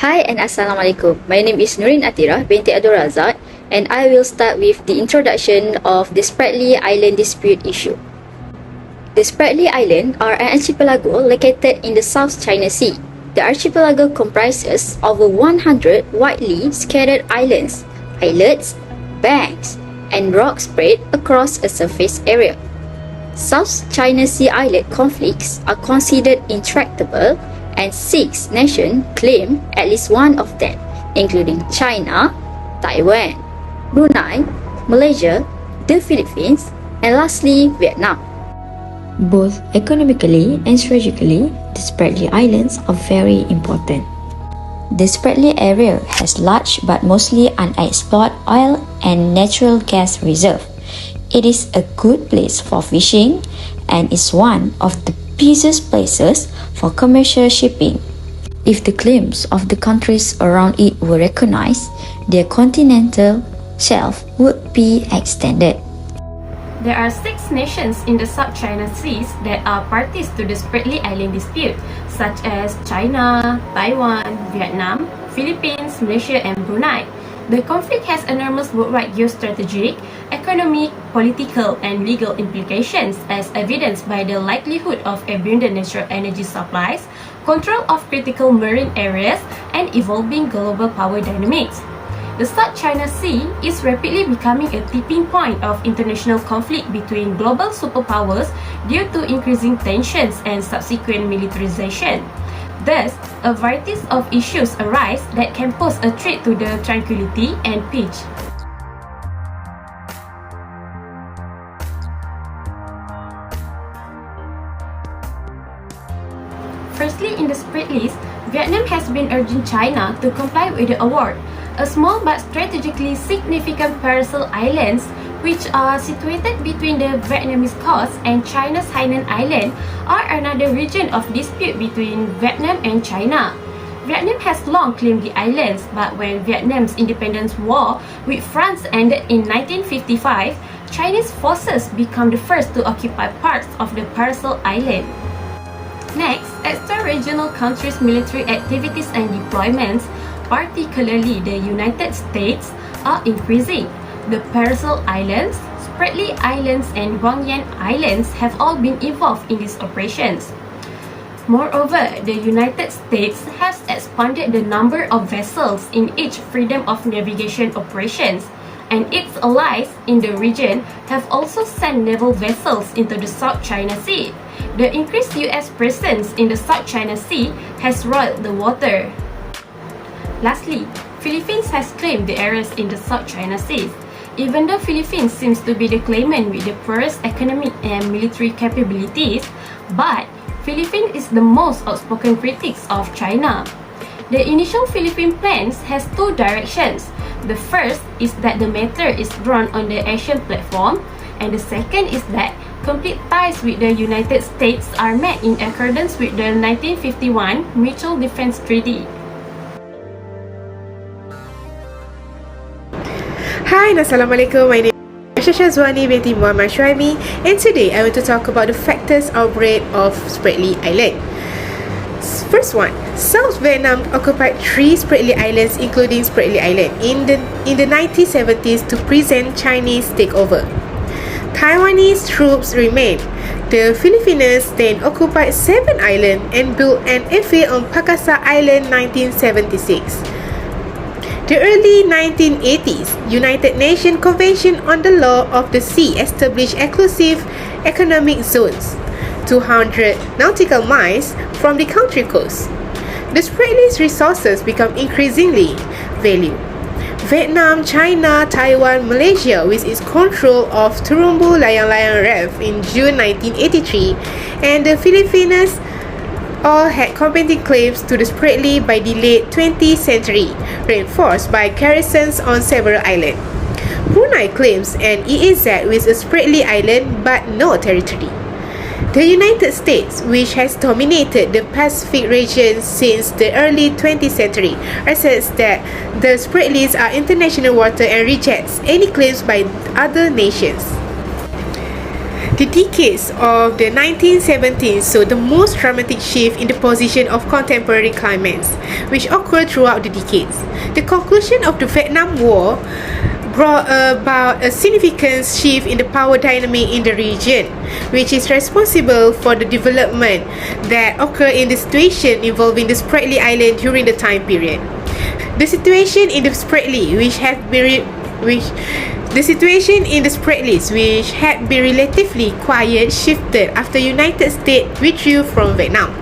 Hi and Assalamualaikum. My name is ATHIRAH binti RAZAK, and I will start with the introduction of the Spratly Island dispute issue. The Spratly Island are an archipelago located in the South China Sea. The archipelago comprises over 100 widely scattered islands, islets, banks, and rocks spread across a surface area. South China Sea islet conflicts are considered intractable, and 6 nations claim at least one of them, including China, Taiwan, Brunei, Malaysia, the Philippines, and lastly, Vietnam. Both economically and strategically, the Spratly Islands are very important. The Spratly area has large but mostly unexplored oil and natural gas reserve. It is a good place for fishing and is one of the busiest places for commercial shipping. If the claims of the countries around it were recognized, their continental shelf would be extended. There are 6 nations in the South China Seas that are parties to the Spratly Island dispute, such as China, Taiwan, Vietnam, Philippines, Malaysia, and Brunei. The conflict has enormous worldwide geostrategic, economic, political, and legal implications, as evidenced by the likelihood of abundant natural energy supplies, control of critical marine areas, and evolving global power dynamics. The South China Sea is rapidly becoming a tipping point of international conflict between global superpowers due to increasing tensions and subsequent militarization. Thus, a variety of issues arise that can pose a threat to the tranquility and peace. Firstly, in the Spratlys, Vietnam has been urging China to comply with the award. A small but strategically significant parcel islands, which are situated between the Vietnamese coast and China's Hainan Island, are another region of dispute between Vietnam and China. Vietnam has long claimed the islands, but when Vietnam's independence war with France ended in 1955, Chinese forces became the first to occupy parts of the parcel island. Next, extra-regional countries' military activities and deployments, particularly the United States, are increasing. The Parcel Islands, Spratly Islands, and Guangyan Islands have all been involved in these operations. Moreover, the United States has expanded the number of vessels in each freedom of navigation operations, and its allies in the region have also sent naval vessels into the South China Sea. The increased US presence in the South China Sea has roiled the water. Lastly, Philippines has claimed the areas in the South China Sea. Even though Philippines seems to be the claimant with the poorest economic and military capabilities, but Philippines is the most outspoken critics of China. The initial Philippine plans has 2 directions. The first is that the matter is drawn on the Asian platform, and the second is that complete ties with the United States are met in accordance with the 1951 Mutual Defense Treaty. Hi and Assalamualaikum, my name is SYAZWANI binti MOHAMMAD SHUHAIMI, and today I want to talk about the factors outbreak of Spratly Island. First one, South Vietnam occupied 3 Spratly Islands including Spratly Island in the 1970s to present Chinese takeover. Taiwanese troops remained. The Filipinos then occupied 7 islands and built an airfield on Pakasa Island 1976. The early 1980s United Nations Convention on the Law of the Sea established exclusive economic zones 200 nautical miles from the country coast. The Spratly's resources become increasingly valued. Vietnam, China, Taiwan, Malaysia with its control of Terumbu Layang-Layang Reef in June 1983, and the Philippines all had competing claims to the Spratly by the late 20th century, reinforced by garrisons on several islands. Brunei claims an EEZ with a Spratly island but no territory. The United States, which has dominated the Pacific region since the early 20th century, asserts that the Spratlys are international water and rejects any claims by other nations. The decades of the 1970s saw the most dramatic shift in the position of contemporary claimants, which occurred throughout the decades. The conclusion of the Vietnam War brought about a significant shift in the power dynamic in the region, which is responsible for the development that occurred in the situation involving the Spratly Island during the time period. The situation in the Spratly, which had been relatively quiet, shifted after United States withdrew from Vietnam.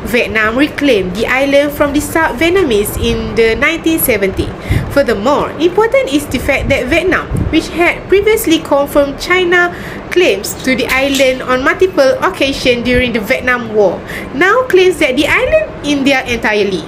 Vietnam reclaimed the island from the South Vietnamese in the 1970s. Furthermore, important is the fact that Vietnam, which had previously confirmed China claims to the island on multiple occasions during the Vietnam War, now claims that the island is India entirely.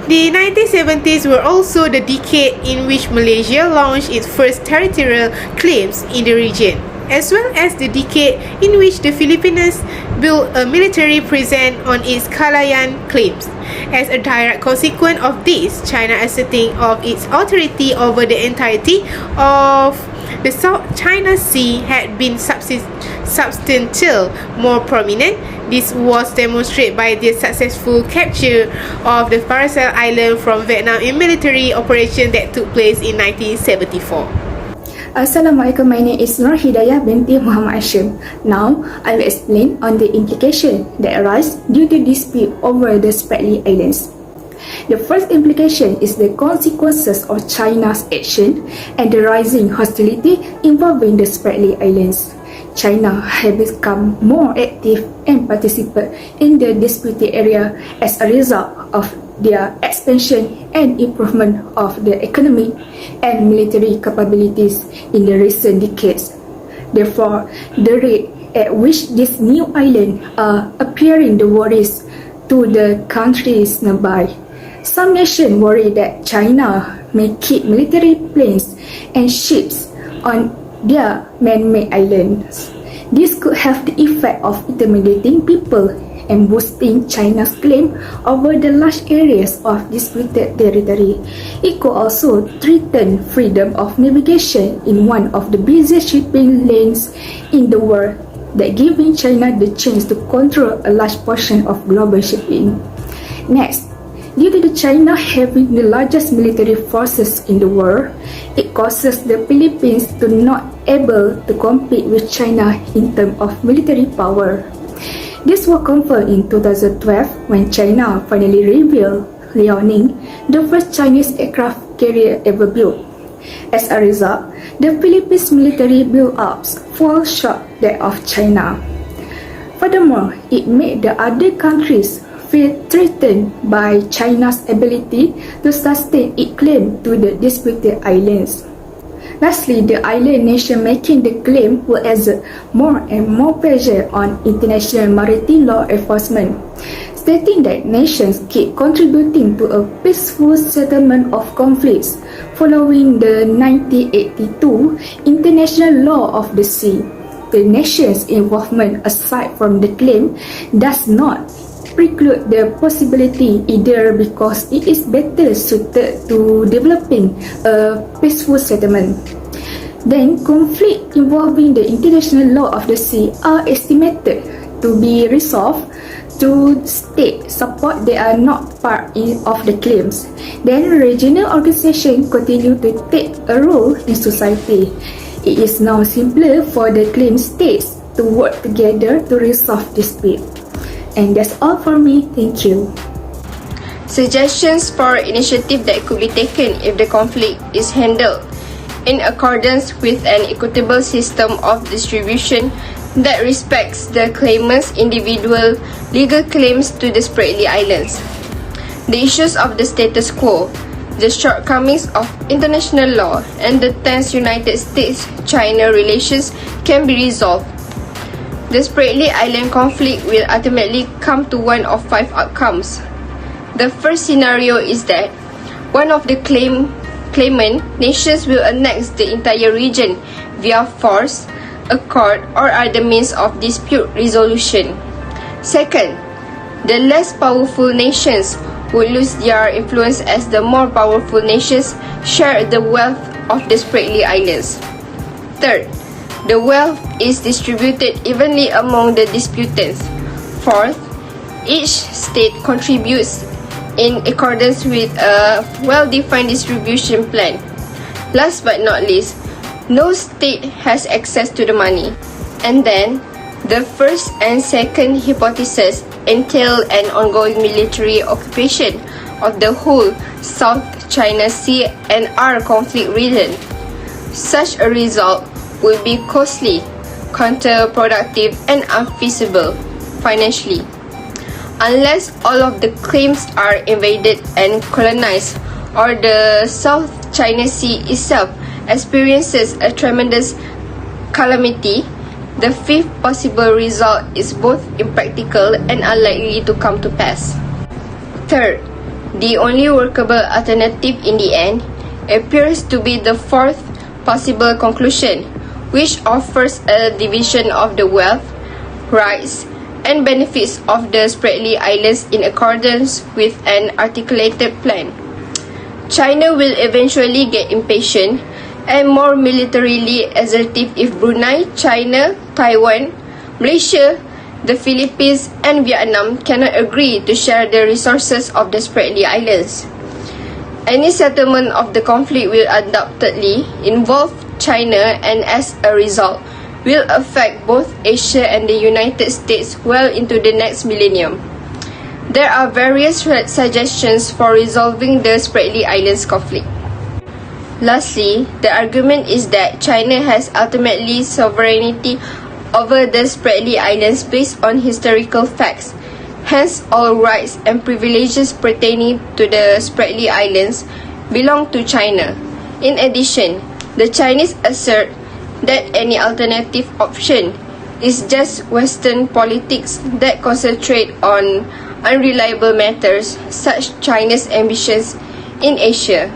The 1970s were also the decade in which Malaysia launched its first territorial claims in the region, as well as the decade in which the Philippines built a military presence on its Calayan claims. As a direct consequence of this, China asserting of its authority over the entirety of the South China Sea had been substantially more prominent. This was demonstrated by the successful capture of the Paracel Island from Vietnam in military operation that took place in 1974. Assalamualaikum, my name is HIDAYAH binti Muhammad HASHIM. Now, I will explain on the implication that arise due to dispute over the Spratly Islands. The first implication is the consequences of China's action and the rising hostility involving the Spratly Islands. China has become more active and participate in the disputed area as a result of their expansion and improvement of the economic and military capabilities in the recent decades. Therefore, the rate at which these new islands are appearing the worries to the countries nearby. Some nations worry that China may keep military planes and ships on their man-made islands. This could have the effect of intimidating people and boosting China's claim over the large areas of disputed territory. It could also threaten freedom of navigation in one of the busiest shipping lanes in the world, that giving China the chance to control a large portion of global shipping. Next, due to the China having the largest military forces in the world, it causes the Philippines to not able to compete with China in terms of military power. This was confirmed in 2012 when China finally revealed Liaoning, the first Chinese aircraft carrier ever built. As a result, the Philippines military build-ups fall short that of China. Furthermore, it made the other countries feel threatened by China's ability to sustain its claim to the disputed islands. Lastly, the island nation making the claim will exert more and more pressure on international maritime law enforcement, stating that nations keep contributing to a peaceful settlement of conflicts following the 1982 International Law of the Sea. The nation's involvement, aside from the claim, does not preclude the possibility either because it is better suited to developing a peaceful settlement. Then, conflict involving the international law of the sea are estimated to be resolved through state support that are not part of the claims. Then, regional organizations continue to take a role in society. It is now simpler for the claim states to work together to resolve dispute. And that's all for me. Thank you. Suggestions for initiative that could be taken if the conflict is handled in accordance with an equitable system of distribution that respects the claimant's individual legal claims to the Spratly Islands. The issues of the status quo, the shortcomings of international law and the tense United States-China relations can be resolved. The Spratly Island conflict will ultimately come to one of 5 outcomes. The first scenario is that one of the claimant nations will annex the entire region via force, accord, or other means of dispute resolution. Second, the less powerful nations would lose their influence as the more powerful nations share the wealth of the Spratly Islands. Third, the wealth is distributed evenly among the disputants. Fourth, each state contributes in accordance with a well-defined distribution plan. Last but not least, no state has access to the money. And then, the first and second hypotheses entail an ongoing military occupation of the whole South China Sea and our conflict region. Such a result would be costly, counterproductive, and unfeasible financially. Unless all of the claims are invaded and colonized, or the South China Sea itself experiences a tremendous calamity, the fifth possible result is both impractical and unlikely to come to pass. Third, the only workable alternative in the end appears to be the fourth possible conclusion, which offers a division of the wealth, rights, and benefits of the Spratly Islands in accordance with an articulated plan. China will eventually get impatient and more militarily assertive if Brunei, China, Taiwan, Malaysia, the Philippines, and Vietnam cannot agree to share the resources of the Spratly Islands. Any settlement of the conflict will undoubtedly involve China, and as a result, will affect both Asia and the United States well into the next millennium. There are various suggestions for resolving the Spratly Islands conflict. Lastly, the argument is that China has ultimately sovereignty over the Spratly Islands based on historical facts. Hence, all rights and privileges pertaining to the Spratly Islands belong to China. In addition, the Chinese assert that any alternative option is just Western politics that concentrate on unreliable matters such as China's ambitions in Asia.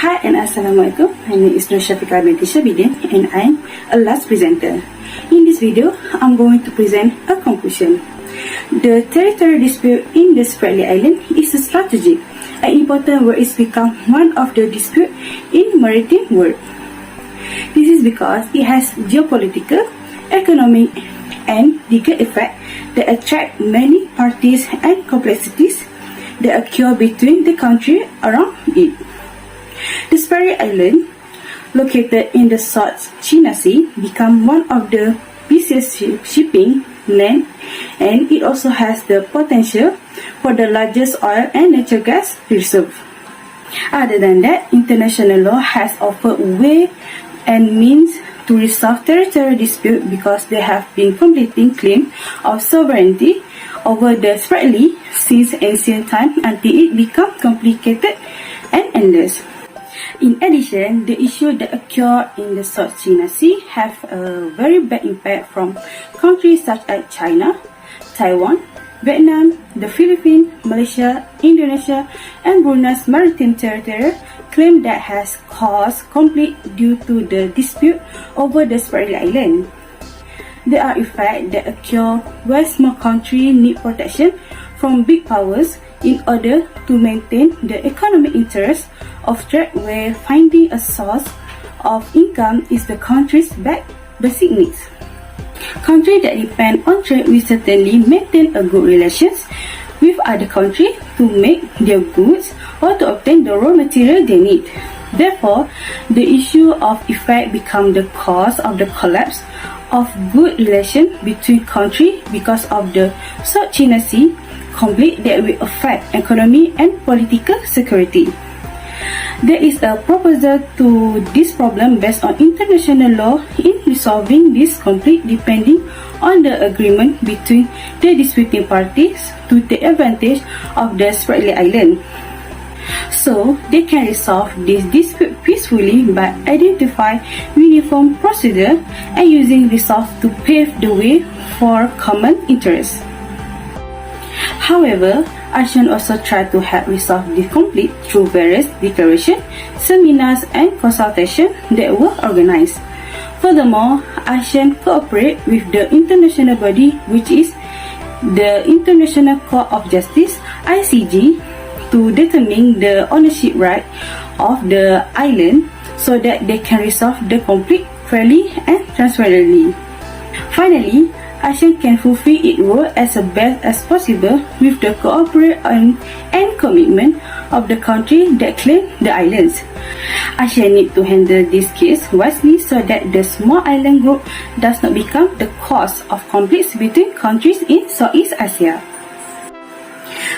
Hi and Assalamualaikum. My name is Syafiqah binti SHAHBIDIN and I'm a last presenter. In this video, I'm going to present a conclusion. The territorial dispute in the Spratly Island is a strategic and important where it's become one of the disputes in maritime world. This is because it has geopolitical, economic, and legal effect that attract many parties and complexities that occur between the country around it. The Spratly Island, located in the South China Sea, become one of the busiest shipping land, and it also has the potential for the largest oil and natural gas reserve. Other than that, international law has offered way and means to resolve territorial dispute because they have been completing claim of sovereignty over the Spratly since ancient time until it become complicated and endless. In addition, the issues that occur in the South China Sea have a very bad impact from countries such as China, Taiwan, Vietnam, the Philippines, Malaysia, Indonesia, and Brunei's maritime territory claim that has caused conflict due to the dispute over the Spratly Island. There are effects that occur where small countries need protection from big powers in order to maintain the economic interest of trade, where finding a source of income is the country's basic needs. Countries that depend on trade will certainly maintain a good relations with other countries to make their goods or to obtain the raw material they need. Therefore, the issue of effect becomes the cause of the collapse of good relations between countries because of the South China Sea conflict that will affect economy and political security. There is a proposal to this problem based on international law in resolving this conflict depending on the agreement between the disputing parties to take advantage of the Spratly Island. So they can resolve this dispute peacefully by identifying uniform procedure and using resolve to pave the way for common interests. However, ASEAN also tried to help resolve the conflict through various declarations, seminars and consultations that were organized. Furthermore, ASEAN cooperate with the international body, which is the International Court of Justice (ICJ), to determine the ownership right of the island so that they can resolve the conflict fairly and transparently. Finally, ASEAN can fulfill its role as best as possible with the cooperation and commitment of the country that claim the islands. ASEAN need to handle this case wisely so that the small island group does not become the cause of conflicts between countries in Southeast Asia.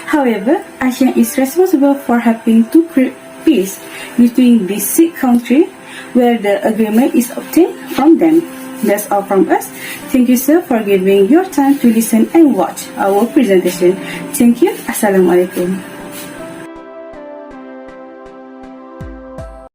However, ASEAN is responsible for helping to create peace between these 6 countries where the agreement is obtained from them. That's all from us. Thank you, sir, for giving your time to listen and watch our presentation. Thank you. Assalamualaikum.